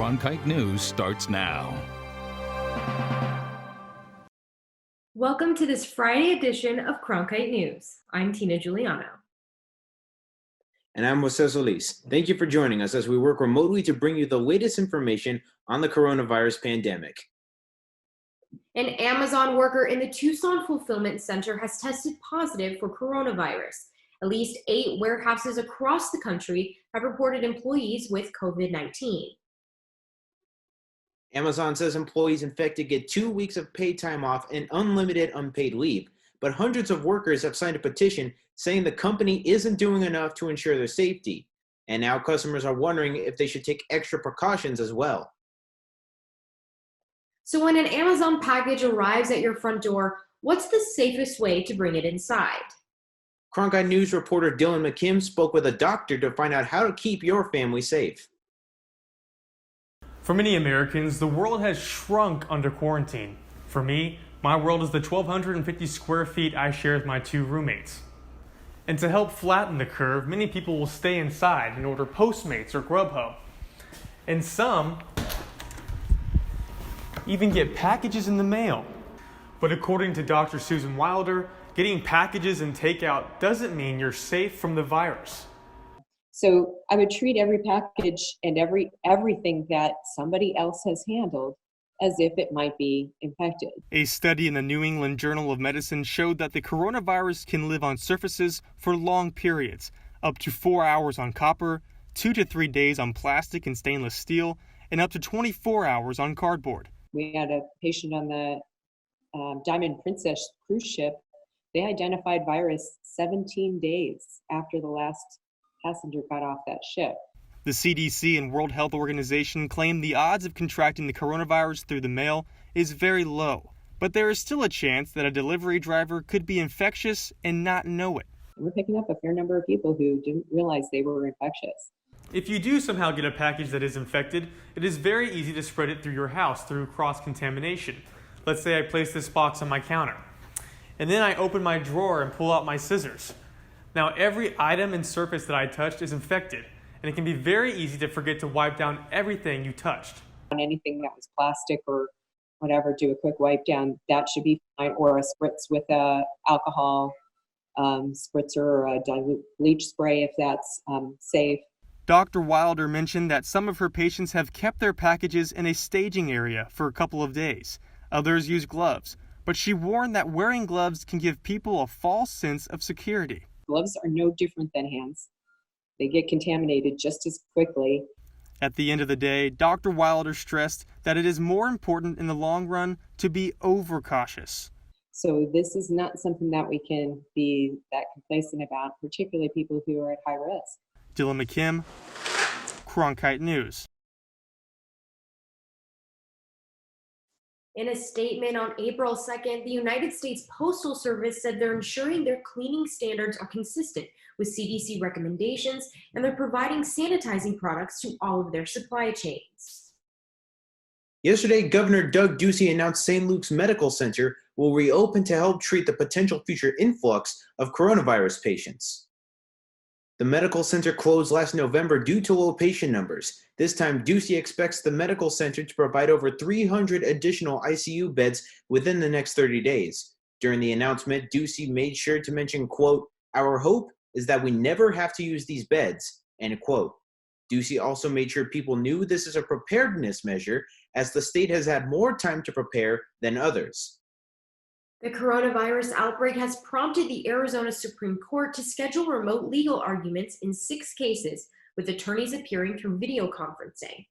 Cronkite News starts now. Welcome to this Friday edition of Cronkite News. I'm Tina Giuliano. And I'm Jose Solis. Thank you for joining us as we work remotely to bring you the latest information on the coronavirus pandemic. An Amazon worker in the Tucson Fulfillment Center has tested positive for coronavirus. At least 8 warehouses across the country have reported employees with COVID-19. Amazon says employees infected get 2 weeks of paid time off and unlimited unpaid leave, but hundreds of workers have signed a petition saying the company isn't doing enough to ensure their safety. And now customers are wondering if they should take extra precautions as well. So when an Amazon package arrives at your front door, what's the safest way to bring it inside? Cronkite News reporter Dylan McKim spoke with a doctor to find out how to keep your family safe. For many Americans, the world has shrunk under quarantine. For me, my world is the 1,250 square feet I share with my 2 roommates. And to help flatten the curve, many people will stay inside and order Postmates or Grubhub. And some even get packages in the mail. But according to Dr. Susan Wilder, getting packages and takeout doesn't mean you're safe from the virus. So I would treat every package and everything that somebody else has handled as if it might be infected. A study in the New England Journal of Medicine showed that the coronavirus can live on surfaces for long periods, up to 4 hours on copper, 2 to 3 days on plastic and stainless steel, and up to 24 hours on cardboard. We had a patient on the Diamond Princess cruise ship. They identified virus 17 days after the last passenger got off that ship. The CDC and World Health Organization claim the odds of contracting the coronavirus through the mail is very low, but there is still a chance that a delivery driver could be infectious and not know it. We're picking up a fair number of people who didn't realize they were infectious. If you do somehow get a package that is infected, it is very easy to spread it through your house through cross-contamination. Let's say I place this box on my counter, and then I open my drawer and pull out my scissors. Now every item and surface that I touched is infected, and it can be very easy to forget to wipe down everything you touched. On anything that was plastic or whatever, do a quick wipe down. That should be fine, or a spritz with a alcohol spritzer or a dilute bleach spray if that's safe. Dr. Wilder mentioned that some of her patients have kept their packages in a staging area for a couple of days. Others use gloves, but she warned that wearing gloves can give people a false sense of security. Gloves are no different than hands. They get contaminated just as quickly. At the end of the day, Dr. Wilder stressed that it is more important in the long run to be overcautious. So this is not something that we can be that complacent about, particularly people who are at high risk. Dylan McKim, Cronkite News. In a statement on April 2nd, the United States Postal Service said they're ensuring their cleaning standards are consistent with CDC recommendations, and they're providing sanitizing products to all of their supply chains. Yesterday, Governor Doug Ducey announced St. Luke's Medical Center will reopen to help treat the potential future influx of coronavirus patients. The medical center closed last November due to low patient numbers. This time, Ducey expects the medical center to provide over 300 additional ICU beds within the next 30 days. During the announcement, Ducey made sure to mention, quote, "Our hope is that we never have to use these beds," end quote. Ducey also made sure people knew this is a preparedness measure, as the state has had more time to prepare than others. The coronavirus outbreak has prompted the Arizona Supreme Court to schedule remote legal arguments in 6 cases, with attorneys appearing through video conferencing.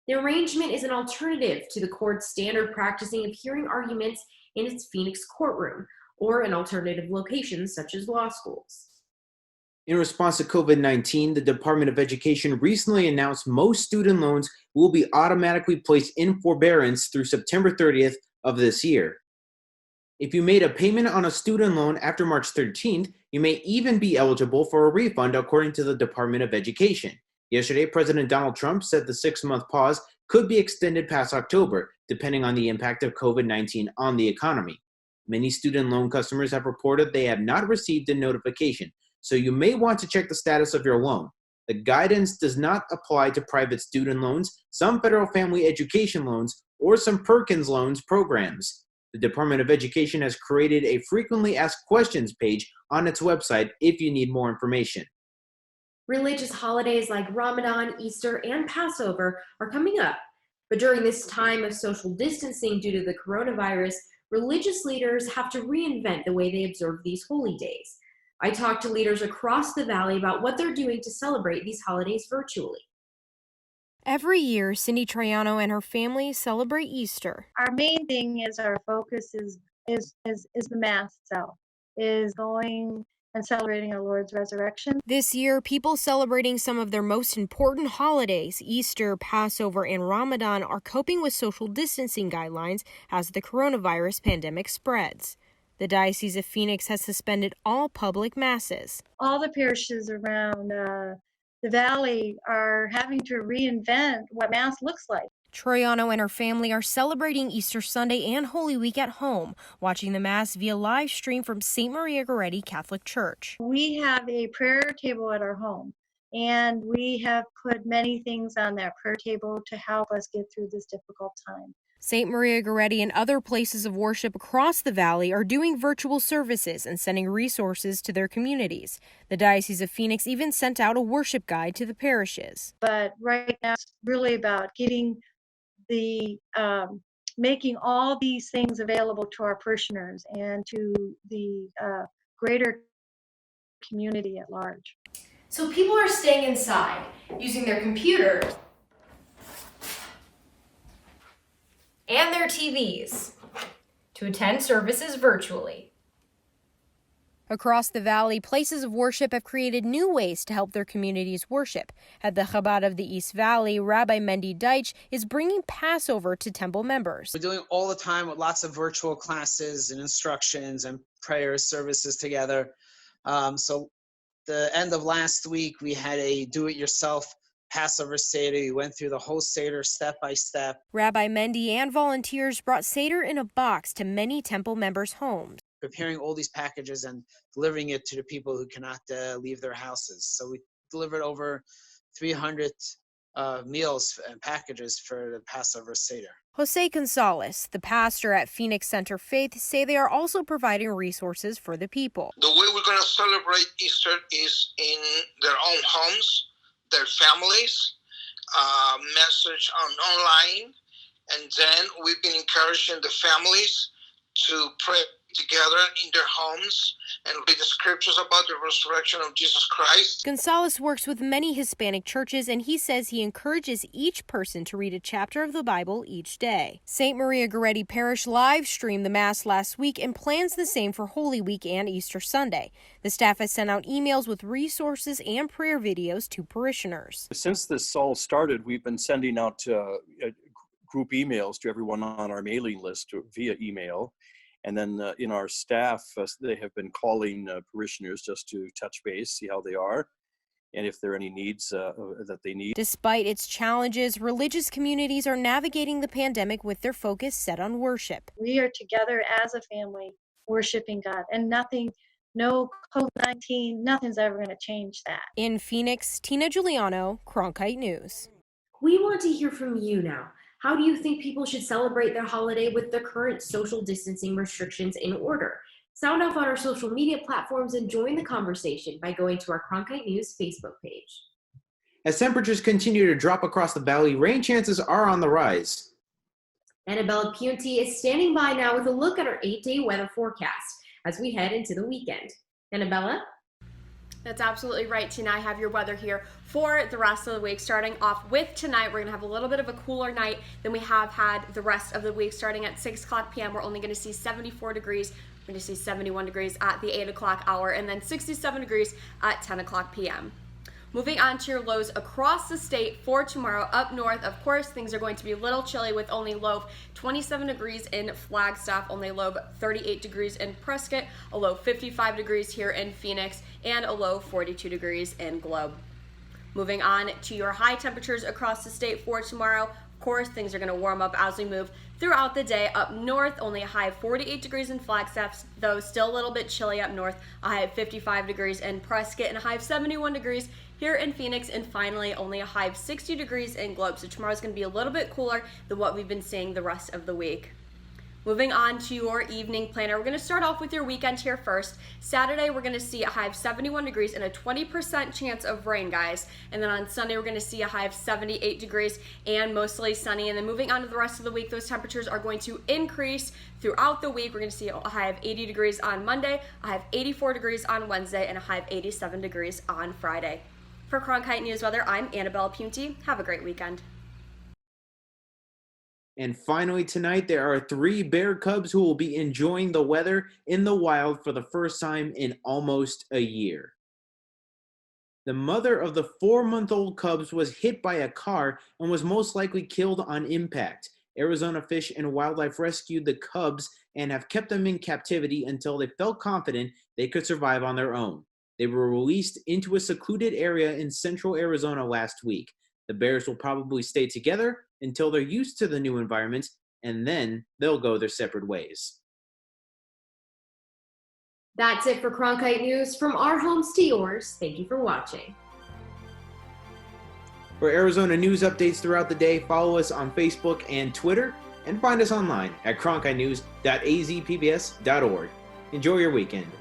The arrangement is an alternative to the court's standard practicing of hearing arguments in its Phoenix courtroom, or in alternative locations such as law schools. In response to COVID-19, the Department of Education recently announced most student loans will be automatically placed in forbearance through September 30th of this year. If you made a payment on a student loan after March 13th, you may even be eligible for a refund, according to the Department of Education. Yesterday, President Donald Trump said the 6-month pause could be extended past October, depending on the impact of COVID-19 on the economy. Many student loan customers have reported they have not received a notification, so you may want to check the status of your loan. The guidance does not apply to private student loans, some federal family education loans, or some Perkins loans programs. The Department of Education has created a frequently asked questions page on its website if you need more information. Religious holidays like Ramadan, Easter, and Passover are coming up. But during this time of social distancing due to the coronavirus, religious leaders have to reinvent the way they observe these holy days. I talked to leaders across the valley about what they're doing to celebrate these holidays virtually. Every year, Cindy Troiano and her family celebrate Easter. Our main thing is our focus is the Mass itself, is going and celebrating our Lord's resurrection. This year, people celebrating some of their most important holidays, Easter, Passover, and Ramadan, are coping with social distancing guidelines as the coronavirus pandemic spreads. The Diocese of Phoenix has suspended all public masses. All the parishes around the valley are having to reinvent what Mass looks like. Troiano and her family are celebrating Easter Sunday and Holy Week at home, watching the Mass via live stream from St. Maria Goretti Catholic Church. We have a prayer table at our home, and we have put many things on that prayer table to help us get through this difficult time. St. Maria Goretti and other places of worship across the valley are doing virtual services and sending resources to their communities. The Diocese of Phoenix even sent out a worship guide to the parishes. But right now it's really about getting making all these things available to our parishioners and to the greater community at large. So people are staying inside, using their computers and their TVs to attend services virtually. Across the valley, places of worship have created new ways to help their communities worship. At the Chabad of the East Valley, Rabbi Mendy Deitch is bringing Passover to temple members. We're doing all the time with lots of virtual classes and instructions and prayer services together. So the end of last week, we had a do-it-yourself Passover Seder. We went through the whole Seder step by step. Rabbi Mendy and volunteers brought Seder in a box to many temple members' homes. Preparing all these packages and delivering it to the people who cannot leave their houses. So we delivered over 300 meals and packages for the Passover Seder. Jose Gonzalez, the pastor at Phoenix Center Faith, say they are also providing resources for the people. The way we're going to celebrate Easter is in their own homes, their families, message online, and then we've been encouraging the families to pray together in their homes and read the scriptures about the resurrection of Jesus Christ. Gonzalez works with many Hispanic churches, and he says he encourages each person to read a chapter of the Bible each day. St. Maria Goretti Parish live streamed the Mass last week and plans the same for Holy Week and Easter Sunday. The staff has sent out emails with resources and prayer videos to parishioners. Since this all started, we've been sending out group emails to everyone on our mailing list via email. And then in our staff, they have been calling parishioners just to touch base, see how they are, and if there are any needs that they need. Despite its challenges, religious communities are navigating the pandemic with their focus set on worship. We are together as a family worshiping God, and no COVID-19, nothing's ever going to change that. In Phoenix, Tina Giuliano, Cronkite News. We want to hear from you now. How do you think people should celebrate their holiday with the current social distancing restrictions in order? Sound off on our social media platforms and join the conversation by going to our Cronkite News Facebook page. As temperatures continue to drop across the valley, rain chances are on the rise. Annabella Piunti is standing by now with a look at our 8-day weather forecast as we head into the weekend. Annabella? That's absolutely right, Tina. I have your weather here for the rest of the week. Starting off with tonight, we're going to have a little bit of a cooler night than we have had the rest of the week. Starting at 6 o'clock p.m., we're only going to see 74 degrees. We're going to see 71 degrees at the 8 o'clock hour, and then 67 degrees at 10 o'clock p.m. Moving on to your lows across the state for tomorrow. Up north, of course, things are going to be a little chilly with only low of 27 degrees in Flagstaff, only low of 38 degrees in Prescott, a low 55 degrees here in Phoenix, and a low 42 degrees in Globe. Moving on to your high temperatures across the state for tomorrow. Of course, things are going to warm up as we move throughout the day. Up north, only a high of 48 degrees in Flagstaff, though still a little bit chilly up north. A high of 55 degrees in Prescott and a high of 71 degrees here in Phoenix. And finally, only a high of 60 degrees in Globe. So tomorrow's going to be a little bit cooler than what we've been seeing the rest of the week. Moving on to your evening planner, we're going to start off with your weekend here first. Saturday, we're going to see a high of 71 degrees and a 20% chance of rain, guys. And then on Sunday, we're going to see a high of 78 degrees and mostly sunny. And then moving on to the rest of the week, those temperatures are going to increase throughout the week. We're going to see a high of 80 degrees on Monday, a high of 84 degrees on Wednesday, and a high of 87 degrees on Friday. For Cronkite News Weather, I'm Annabelle Punty. Have a great weekend. And finally tonight, there are 3 bear cubs who will be enjoying the weather in the wild for the first time in almost a year. The mother of the 4-month-old cubs was hit by a car and was most likely killed on impact. Arizona Fish and Wildlife rescued the cubs and have kept them in captivity until they felt confident they could survive on their own. They were released into a secluded area in central Arizona last week. The bears will probably stay together until they're used to the new environment, and then they'll go their separate ways. That's it for Cronkite News. From our homes to yours, thank you for watching. For Arizona news updates throughout the day, follow us on Facebook and Twitter, and find us online at cronkitenews.azpbs.org. Enjoy your weekend.